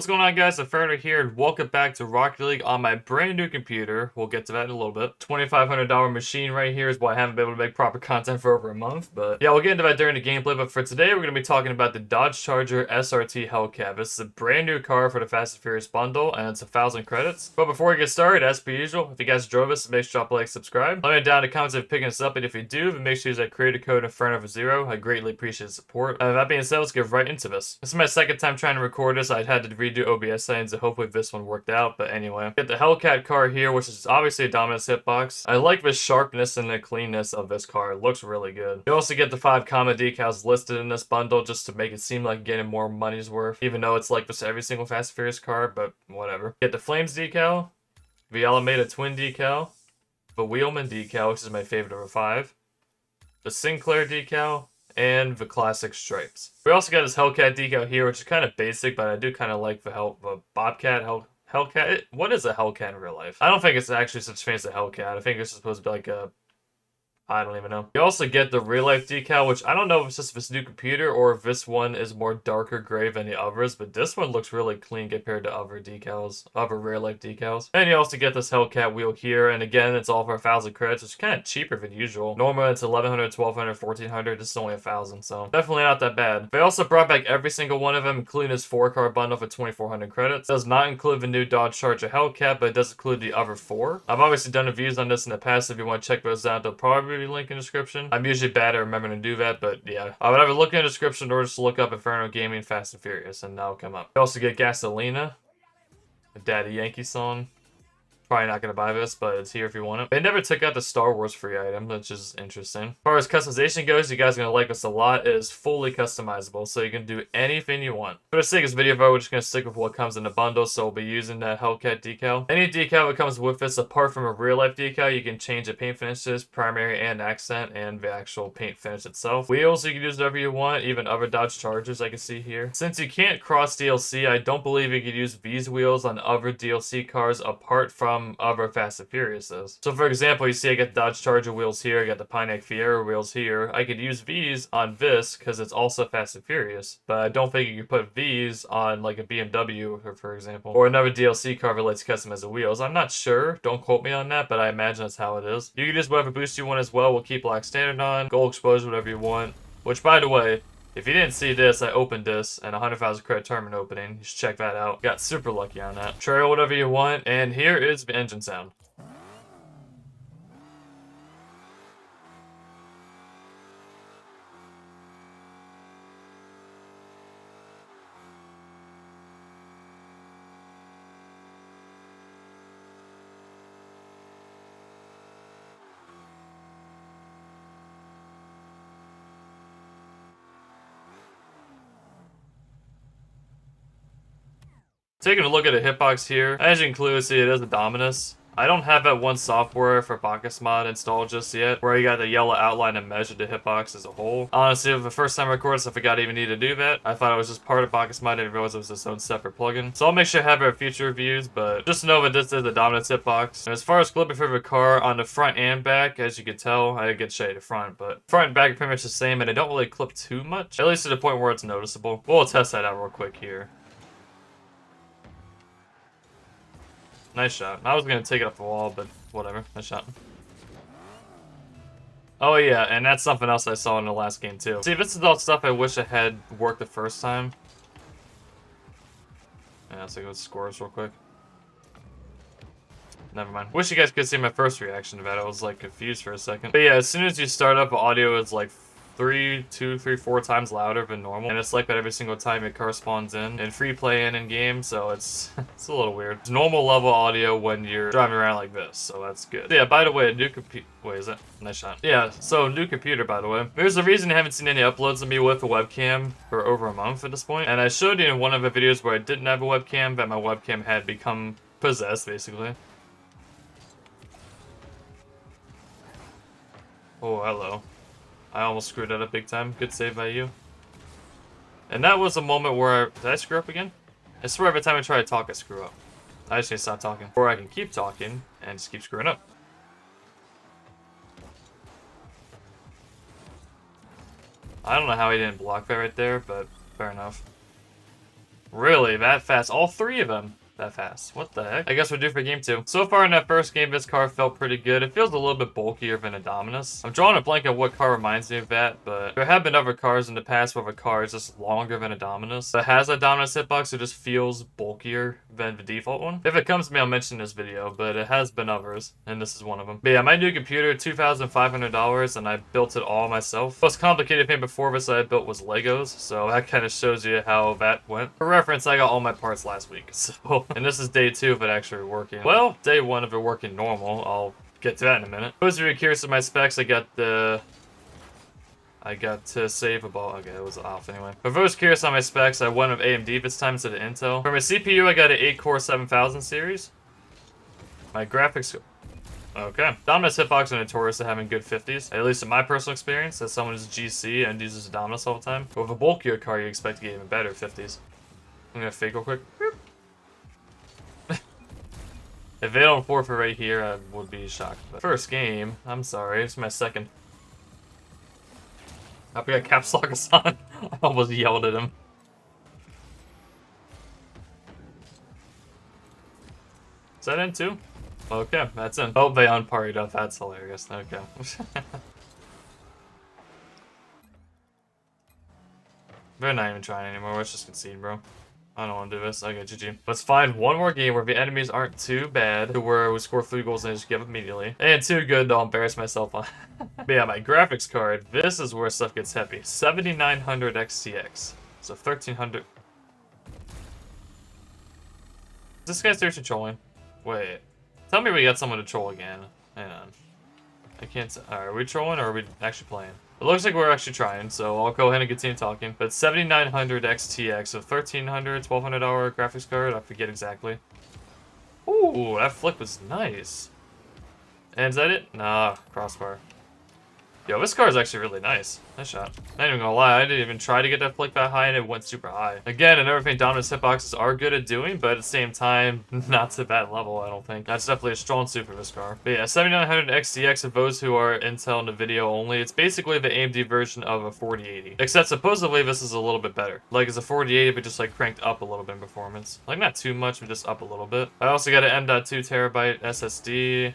What's going on, guys? Inferno here, and welcome back to Rocket League on my brand new computer. We'll get to that in a little bit. $2,500 machine right here is why I haven't been able to make proper content for over a month. But yeah, we'll get into that during the gameplay. But for today, we're going to be talking about the Dodge Charger SRT Hellcat. This is a brand new car for the Fast and Furious bundle, and it's 1,000 credits. But before we get started, as per usual, if you guys drove us, make sure to drop a like, subscribe. Let me know down in the comments if you're picking us up, and if you do, then make sure you use that creator code Inferno0. I greatly appreciate the support. That being said, let's get right into this. This is my second time trying to record this. I had to redo OBS settings, so hopefully this one worked out. But anyway, get the Hellcat car here, which is obviously a Dominus hitbox. I like the sharpness and the cleanness of this car. It looks really good. You also get the 5 comma decals listed in this bundle just to make it seem like getting more money's worth, even though it's like this every single Fast and Furious car, but whatever. Get the Flames decal, the Alameda Twin decal, the Wheelman decal, which is my favorite of the 5, the Sinclair decal, and the classic stripes. We also got this Hellcat decal here, which is kind of basic, but I do kind of like the Bobcat Hellcat. What is a Hellcat in real life? I don't think it's actually such fancy Hellcat. I think it's supposed to be like a, I don't even know. You also get the real life decal, which I don't know if it's just this new computer or if this one is more darker gray than the others, but this one looks really clean compared to other decals, other real life decals. And you also get this Hellcat wheel here, and again, it's all for 1,000 credits, which is kind of cheaper than usual. Normally it's 1,100, 1,200, 1,400. This is only 1,000, so definitely not that bad. They also brought back every single one of them, including this 4-car bundle for 2,400 credits. It does not include the new Dodge Charger Hellcat, but it does include the other 4. I've obviously done reviews on this in the past. If you want to check those out, they'll probably be linked in the description. I'm usually bad at remembering to do that, but yeah. I would either look in the description or just look up Inferno Gaming Fast and Furious, and that'll come up. You also get Gasolina, a Daddy Yankee song. Probably not going to buy this, but it's here if you want it. They never took out the Star Wars free item, which is interesting. As far as customization goes, you guys are going to like this a lot. It is fully customizable, so you can do anything you want. For the sake of this video, we're just going to stick with what comes in the bundle, so we'll be using that Hellcat decal. Any decal that comes with this, apart from a real-life decal, you can change the paint finishes, primary and accent, and the actual paint finish itself. Wheels, you can use whatever you want, even other Dodge Chargers I can see here. Since you can't cross DLC, I don't believe you could use these wheels on other DLC cars apart from other Fast and Furiouses. So for example, you see I get Dodge Charger wheels here, I got the Pontiac Fiero wheels here. I could use these on this because it's also Fast and Furious, but I don't think you could put these on like a BMW, for example, or another DLC car that lets you customize the wheels. I'm not sure, don't quote me on that, but I imagine that's how it is. You can use whatever boost you want as well. We'll keep black standard on, gold exposure, whatever you want, which by the way, if you didn't see this, I opened this and 100,000 credit tournament opening. You should check that out. Got super lucky on that. Trail whatever you want, and here is the engine sound. Taking a look at a hitbox here, as you can clearly see, it is a Dominus. I don't have that one software for Pockets Mod installed just yet, where you got the yellow outline and measure the hitbox as a whole. Honestly, the first time I recorded this, I forgot I even need to do that. I thought it was just part of Pockets Mod, I didn't realize it was its own separate plugin. So I'll make sure I have it for future reviews, but just know that this is a Dominus hitbox. And as far as clipping for the car, on the front and back, as you can tell, I didn't get shade of front, but front and back are pretty much the same, and they don't really clip too much, at least to the point where it's noticeable. We'll test that out real quick here. Nice shot. I was going to take it off the wall, but whatever. Nice shot. Oh yeah, and that's something else I saw in the last game too. See, this is all stuff I wish I had worked the first time. Yeah, let's go scores real quick. Never mind. Wish you guys could see my first reaction to that. I was like confused for a second. But yeah, as soon as you start up, audio is like 3, 2, 3, 4 times louder than normal, and it's like that every single time it corresponds in free play and in game, so it's a little weird. It's normal level audio when you're driving around like this, so that's good. Yeah, by the way, a new computer. Wait, is that nice shot? Yeah, so new computer, by the way. There's a reason you haven't seen any uploads of me with a webcam for over a month at this point, and I showed you in one of the videos where I didn't have a webcam that my webcam had become possessed, basically. Oh, hello. I almost screwed that up big time. Good save by you. And that was a moment where did I screw up again? I swear every time I try to talk, I screw up. I just need to stop talking. Or I can keep talking and just keep screwing up. I don't know how he didn't block that right there, but fair enough. Really? That fast? All three of them? That fast. What the heck? I guess we're due for game 2. So far in that first game, this car felt pretty good. It feels a little bit bulkier than a Dominus. I'm drawing a blank on what car reminds me of that, but there have been other cars in the past where the car is just longer than a Dominus. That has a Dominus hitbox, it just feels bulkier than the default one. If it comes to me, I'll mention this video, but it has been others, and this is one of them. But yeah, my new computer, $2,500, and I built it all myself. The most complicated thing before this I built was Legos, so that kind of shows you how that went. For reference, I got all my parts last week, so... And this is day 2 of it actually working. Well, day 1 of it working normal. I'll get to that in a minute. For those of you curious of my specs, I got to save about... Okay, it was off anyway. For those curious on my specs, I went with AMD this time instead of Intel. For my CPU, I got an 8-core 7000 series. My graphics... Okay. Dominus hitbox are notorious for having good 50s. At least in my personal experience, as someone who's a GC and uses a Dominus all the time. But with a bulkier car, you expect to get even better 50s. I'm gonna fake real quick. If they don't forfeit right here, I would be shocked. But first game, I'm sorry, it's my second. I forgot caps lock is on. I almost yelled at him. Is that in too? Okay, that's in. Oh, they unparried up. That's hilarious. Okay. They're not even trying anymore. Let's just concede, bro. I don't want to do this. Okay, GG. Let's find one more game where the enemies aren't too bad, to where we score 3 goals and I just give up immediately. And too good to embarrass myself on. But yeah, my graphics card, this is where stuff gets heavy. 7900 XTX. So 1300. This guy's seriously trolling. Wait. Tell me we got someone to troll again. Hang on. I can't. Alright, are we trolling or are we actually playing? It looks like we're actually trying, so I'll go ahead and continue talking. But 7900 XTX, so 1300, $1,200 graphics card, I forget exactly. Ooh, that flick was nice. And is that it? Nah, crossbar. Yo, this car is actually really nice. Nice shot. Not even gonna lie, I didn't even try to get that flick that high and it went super high. Again, another thing Dominus hitboxes are good at doing, but at the same time, not to that level, I don't think. That's definitely a strong suit for this car. But yeah, 7900 XTX, of those who are Intel in the video only, it's basically the AMD version of a 4080. Except supposedly this is a little bit better. Like it's a 4080, but just like cranked up a little bit in performance. Like not too much, but just up a little bit. I also got an M.2 terabyte SSD.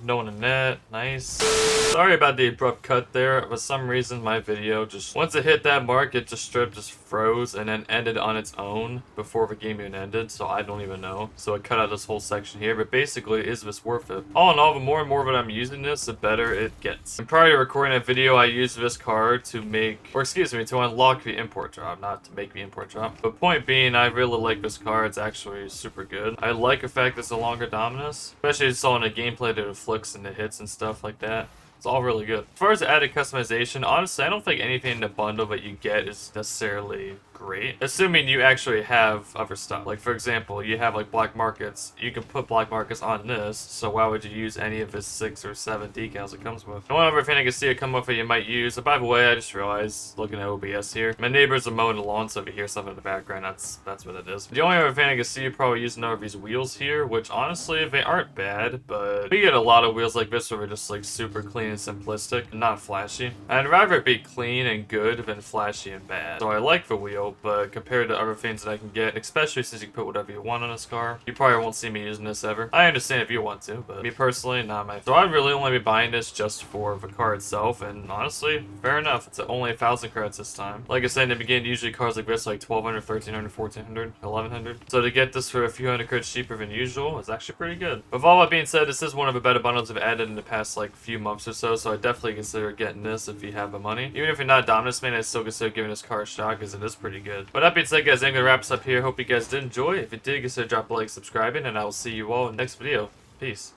No one in net. Nice. Sorry about the abrupt cut there. For some reason, my video just... Once it hit that mark, it just froze and then ended on its own before the game even ended, so I don't even know. So I cut out this whole section here, but basically, is this worth it? All in all, the more and more that I'm using this, the better it gets. And prior to recording that video, I used this card to make... Or excuse me, to unlock the import drop, not to make the import drop. But point being, I really like this card. It's actually super good. I like the fact it's a longer Dominus. Especially saw in the gameplay that it flicks and the hits and stuff like that. It's all really good. As far as added customization, honestly, I don't think anything in the bundle that you get is necessarily great. Assuming you actually have other stuff. Like, for example, you have, like, black markets. You can put black markets on this, so why would you use any of his 6 or 7 decals it comes with? And one other thing I can see it come with that you might use. By the way, I just realized, looking at OBS here, my neighbors are mowing the lawn, so if you hear something in the background, that's what it is. The only other thing I can see you probably using are these wheels here, which, honestly, they aren't bad, but we get a lot of wheels like this where they're just, like, super clean and simplistic, and not flashy. I'd rather it be clean and good than flashy and bad. So I like the wheel, but compared to other things that I can get, especially since you can put whatever you want on this car, you probably won't see me using this ever. I understand if you want to, but me personally, not my... So I'd really only be buying this just for the car itself, and honestly, fair enough. It's only 1,000 credits this time. Like I said in the beginning, usually cars like this are like 1,200, 1,300, 1,400, 1,100. So to get this for a few hundred credits cheaper than usual is actually pretty good. With all that being said, this is one of the better bundles I've added in the past like few months or so I definitely consider getting this if you have the money. Even if you're not a Dominus man, I still consider giving this car a shot because it is pretty good. But that being said, guys, I'm going to wrap this up here. Hope you guys did enjoy. If you did, consider drop a like, subscribing, and I will see you all in the next video. Peace.